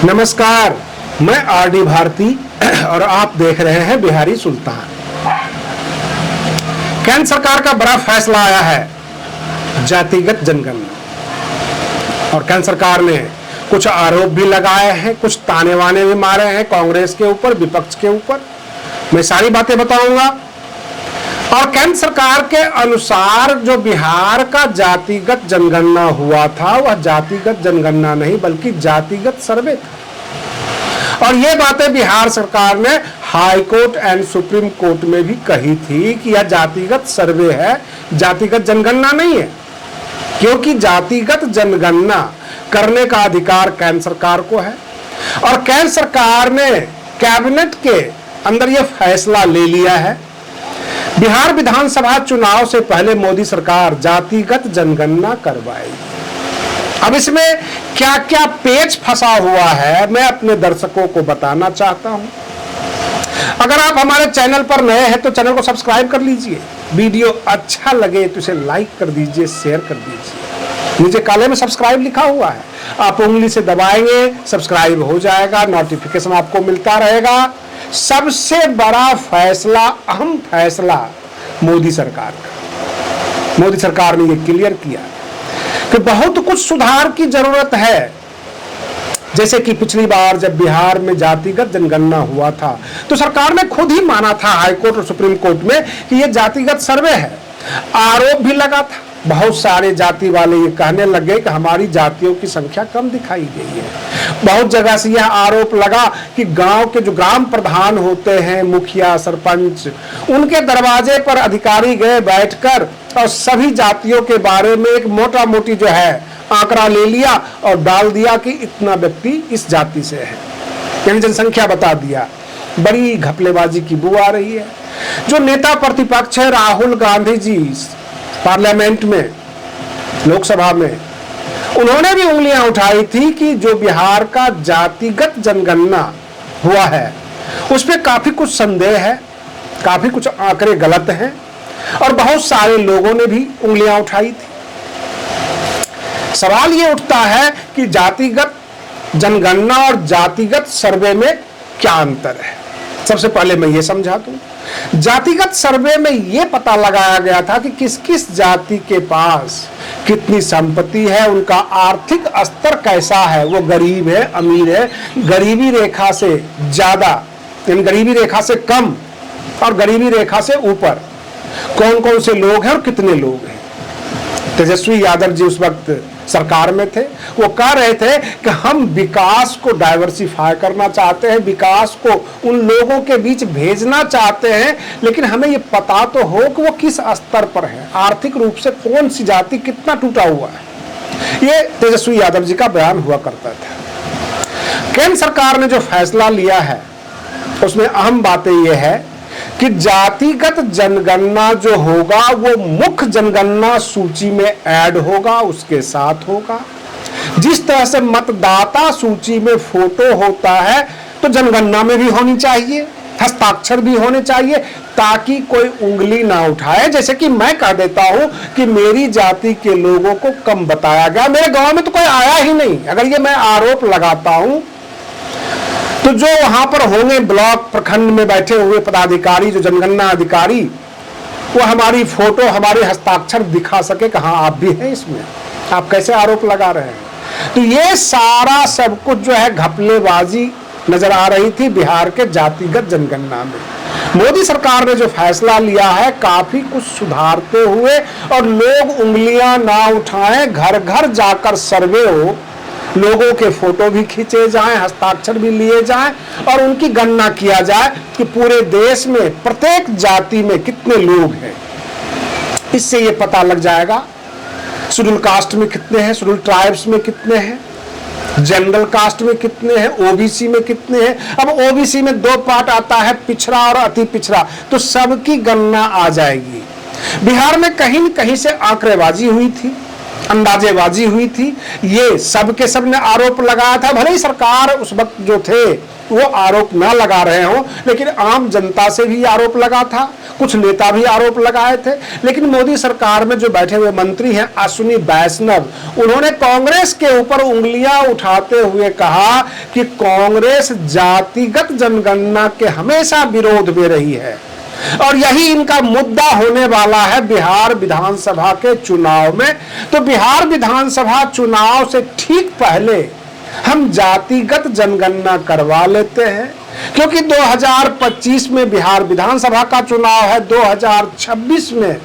नमस्कार, मैं आरडी भारती और आप देख रहे हैं बिहारी सुल्तान। केंद्र सरकार का बड़ा फैसला आया है जातिगत जनगणना, और केंद्र सरकार ने कुछ आरोप भी लगाए हैं, कुछ ताने वाने भी मारे हैं कांग्रेस के ऊपर, विपक्ष के ऊपर। मैं सारी बातें बताऊंगा। और केंद्र सरकार के अनुसार जो बिहार का जातिगत जनगणना हुआ था वह जातिगत जनगणना नहीं बल्कि जातिगत सर्वे था। और ये बातें बिहार सरकार ने high court and supreme court में भी कही थी कि यह जातिगत सर्वे है, जातिगत जनगणना नहीं है, क्योंकि जातिगत जनगणना करने का अधिकार केंद्र सरकार को है। और केंद्र सरकार ने कैबिनेट के अंदर यह फैसला ले लिया है। बिहार विधानसभा चुनाव से पहले मोदी सरकार जातिगत जनगणना करवाएगी। अब इसमें क्या क्या पेच फंसा हुआ है मैं अपने दर्शकों को बताना चाहता हूं। अगर आप हमारे चैनल पर नए हैं तो चैनल को सब्सक्राइब कर लीजिए, वीडियो अच्छा लगे तो इसे लाइक कर दीजिए, शेयर कर दीजिए। नीचे काले में सब्सक्राइब लिखा हुआ है, आप उंगली से दबाएंगे मोटिफिकेशन हो जाएगा, नोटिफिकेशन आपको मिलता रहेगा। सबसे बड़ा फैसला, अहम फैसला मोदी सरकार का। मोदी सरकार ने यह क्लियर किया कि बहुत कुछ सुधार की जरूरत है। जैसे कि पिछली बार जब बिहार में जातिगत जनगणना हुआ था तो सरकार ने खुद ही माना था हाई कोर्ट और सुप्रीम कोर्ट में कि यह जातिगत सर्वे है। आरोप भी लगा था, बहुत सारे जाति वाले ये कहने लगे कि हमारी जातियों की संख्या कम दिखाई गई है। बहुत जगह से यह आरोप लगा कि गांव के जो ग्राम प्रधान होते हैं, मुखिया, सरपंच, उनके दरवाजे पर अधिकारी गए बैठकर और सभी जातियों के बारे में एक मोटा मोटी जो है आंकड़ा ले लिया और डाल दिया कि इतना व्यक्ति इस जाति से है, यानी जनसंख्या बता दिया। बड़ी घपलेबाजी की बू आ रही है। जो नेता प्रतिपक्ष है राहुल गांधी जी पार्लियामेंट में, लोकसभा में, उन्होंने भी उंगलियां उठाई थी कि जो बिहार का जातिगत जनगणना हुआ है उस पर काफी कुछ संदेह है, काफी कुछ आंकड़े गलत हैं, और बहुत सारे लोगों ने भी उंगलियां उठाई थी। सवाल ये उठता है कि जातिगत जनगणना और जातिगत सर्वे में क्या अंतर है। सबसे पहले मैं ये समझा दूं, जातिगत सर्वे में यह पता लगाया गया था कि किस किस जाति के पास कितनी संपत्ति है, उनका आर्थिक स्तर कैसा है, वो गरीब है, अमीर है, गरीबी रेखा से ज्यादा, यानी गरीबी रेखा से कम और गरीबी रेखा से ऊपर कौन कौन से लोग हैं और कितने लोग हैं। तेजस्वी यादव जी उस वक्त सरकार में थे, वो कह रहे थे कि हम विकास को डाइवर्सिफाई करना चाहते हैं, विकास को उन लोगों के बीच भेजना चाहते हैं, लेकिन हमें ये पता तो हो कि वो किस स्तर पर है, आर्थिक रूप से कौन सी जाति कितना टूटा हुआ है। ये तेजस्वी यादव जी का बयान हुआ करता था। केंद्र सरकार ने जो फैसला लिया है उसमें अहम बातें ये है कि जातिगत जनगणना जो होगा वो मुख्य जनगणना सूची में ऐड होगा, उसके साथ होगा। जिस तरह से मतदाता सूची में फोटो होता है तो जनगणना में भी होनी चाहिए, हस्ताक्षर भी होने चाहिए, ताकि कोई उंगली ना उठाए। जैसे कि मैं कह देता हूं कि मेरी जाति के लोगों को कम बताया गया, मेरे गांव में तो कोई आया ही नहीं, अगर ये मैं आरोप लगाता हूं तो जो वहां पर होंगे ब्लॉक प्रखंड में बैठे हुए पदाधिकारी, जो जनगणना अधिकारी, वो हमारी फोटो, हमारे हस्ताक्षर दिखा सके कि हाँ आप भी हैं इसमें, आप कैसे आरोप लगा रहे हैं। तो ये सारा सब कुछ जो है घपलेबाजी नजर आ रही थी बिहार के जातिगत जनगणना में। मोदी सरकार ने जो फैसला लिया है काफी कुछ सुधारते हुए, और लोग उंगलियां ना उठाएं, घर घर जाकर सर्वे हो, लोगों के फोटो भी खींचे जाएं, हस्ताक्षर भी लिए जाएं, और उनकी गणना किया जाए कि पूरे देश में प्रत्येक जाति में कितने लोग हैं। इससे ये पता लग जाएगा शेड्यूल कास्ट में कितने हैं, शेड्यूल ट्राइब्स में कितने हैं, जनरल कास्ट में कितने हैं, ओबीसी में कितने हैं। अब ओबीसी में दो पार्ट आता है, पिछड़ा और अति पिछड़ा, तो सबकी गणना आ जाएगी। बिहार में कहीं न कहीं से आंकड़ेबाजी हुई थी, अंदाजेबाजी हुई थी, ये सब के सब ने आरोप लगाया था। भले ही सरकार उस वक्त जो थे वो आरोप ना लगा रहे हो, लेकिन आम जनता से भी आरोप लगा था, कुछ नेता भी आरोप लगाए थे। लेकिन मोदी सरकार में जो बैठे हुए मंत्री हैं अश्विनी वैष्णव, उन्होंने कांग्रेस के ऊपर उंगलियां उठाते हुए कहा कि कांग्रेस जातिगत जनगणना के हमेशा विरोध में रही है और यही इनका मुद्दा होने वाला है बिहार विधानसभा के चुनाव में। तो बिहार विधानसभा चुनाव से ठीक पहले हम जातिगत जनगणना करवा लेते हैं, क्योंकि 2025 में बिहार विधानसभा का चुनाव है, 2026 में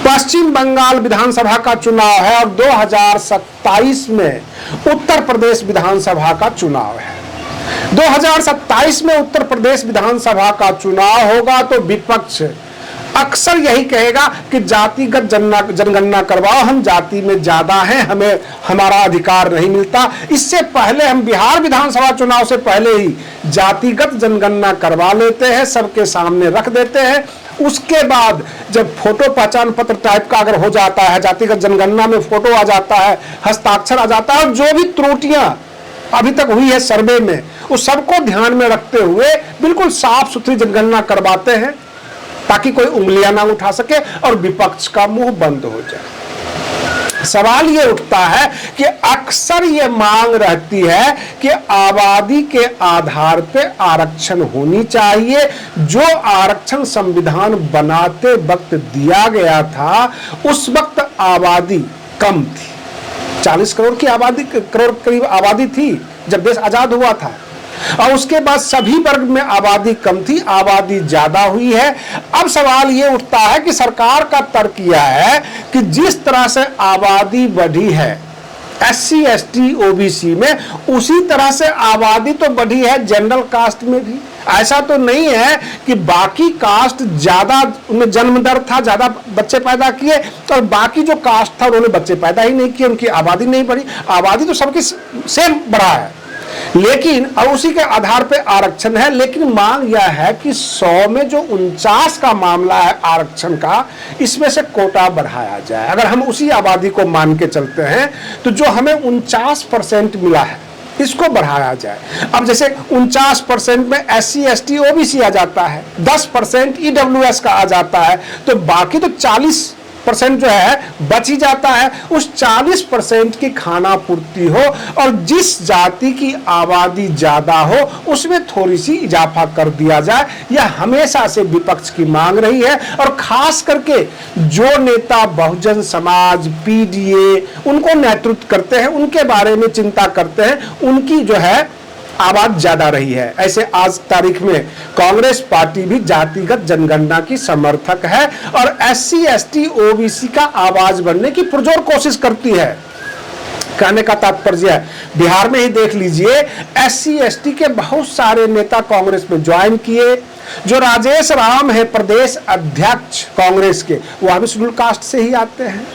पश्चिम बंगाल विधानसभा का चुनाव है और 2027 में उत्तर प्रदेश विधानसभा का चुनाव है। 2027 में उत्तर प्रदेश विधानसभा का चुनाव होगा तो विपक्ष अक्सर यही कहेगा कि जातिगत जनगणना करवाओ, हम जाति में ज्यादा हैं, हमें हमारा अधिकार नहीं मिलता। इससे पहले हम बिहार विधानसभा चुनाव से पहले ही जातिगत जनगणना करवा लेते हैं, सबके सामने रख देते हैं। उसके बाद जब फोटो पहचान पत्र टाइप का अगर हो जाता है, जातिगत जनगणना में फोटो आ जाता है, हस्ताक्षर आ जाता है और जो भी त्रुटियां अभी तक हुई है सर्वे में, उस सबको ध्यान में रखते हुए बिल्कुल साफ सुथरी जनगणना करवाते हैं ताकि कोई उंगलियां ना उठा सके और विपक्ष का मुंह बंद हो जाए। सवाल ये उठता है कि अक्सर ये मांग रहती है कि आबादी के आधार पे आरक्षण होनी चाहिए। जो आरक्षण संविधान बनाते वक्त दिया गया था उस वक्त आबादी कम थी, 40 करोड़ की आबादी, करोड़ करीब आबादी थी जब देश आजाद हुआ था, और उसके बाद सभी वर्ग में आबादी कम थी, आबादी ज्यादा हुई है। अब सवाल ये उठता है कि सरकार का तर्क यह है कि जिस तरह से आबादी बढ़ी है SC ST OBC में, उसी तरह से आबादी तो बढ़ी है जनरल कास्ट में भी। ऐसा तो नहीं है कि बाकी कास्ट ज्यादा, उनमें जन्म दर था, ज्यादा बच्चे पैदा किए, और बाकी जो कास्ट था उन्होंने बच्चे पैदा ही नहीं किए, उनकी आबादी नहीं बढ़ी। आबादी तो सबकी सेम बढ़ा है, लेकिन और उसी के आधार पे आरक्षण है। लेकिन मांग यह है कि 100 में जो 49 का मामला है आरक्षण का, इसमें से कोटा बढ़ाया जाए। अगर हम उसी आबादी को मान के चलते हैं तो जो हमें 49% मिला है इसको बढ़ाया जाए। अब जैसे 49% में SC ST OBC आ जाता है, 10% EWS का आ जाता है, तो बाकी तो 40% जो है बच ही जाता है। उस 40% की खाना पूर्ति हो और जिस जाति की आबादी ज्यादा हो उसमें थोड़ी सी इजाफा कर दिया जाए। यह हमेशा से विपक्ष की मांग रही है, और खास करके जो नेता बहुजन समाज PDA उनको नेतृत्व करते हैं, उनके बारे में चिंता करते हैं, उनकी जो है आवाज ज्यादा रही है। ऐसे आज तारीख में कांग्रेस पार्टी भी जातिगत जनगणना की समर्थक है और SC ST OBC का आवाज बनने की पुरजोर कोशिश करती है। कहने का तात्पर्य है, बिहार में ही देख लीजिए, SC ST के बहुत सारे नेता कांग्रेस में ज्वाइन किए। जो राजेश राम है प्रदेश अध्यक्ष कांग्रेस के, वह भी शेड्यूल कास्ट से ही आते हैं,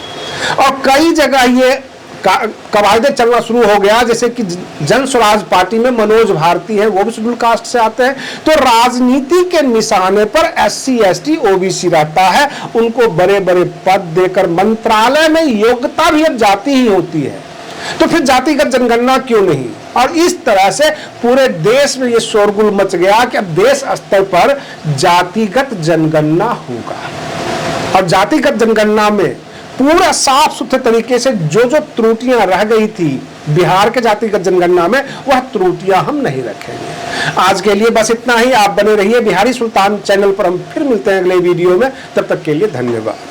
और कई जगह ये कवायदे चलना शुरू हो गया, जैसे कि जन स्वराज पार्टी में मनोज भारती है, वो भी शेड्यूल कास्ट से आते हैं। तो राजनीति के निशाने पर SC ST OBC रहता है, उनको बड़े बड़े पद देकर मंत्रालय में योग्यता भी अब जाति ही होती है, तो फिर जातिगत जनगणना क्यों नहीं। और इस तरह से पूरे देश में ये शोरगुल मच गया कि अब देश स्तर पर जातिगत जनगणना होगा, और जातिगत जनगणना में पूरा साफ सुथरे तरीके से जो जो त्रुटियां रह गई थी बिहार के जातिगत जनगणना में, वह त्रुटियां हम नहीं रखेंगे। आज के लिए बस इतना ही। आप बने रहिए बिहारी सुल्तान चैनल पर, हम फिर मिलते हैं अगले वीडियो में। तब तक के लिए धन्यवाद।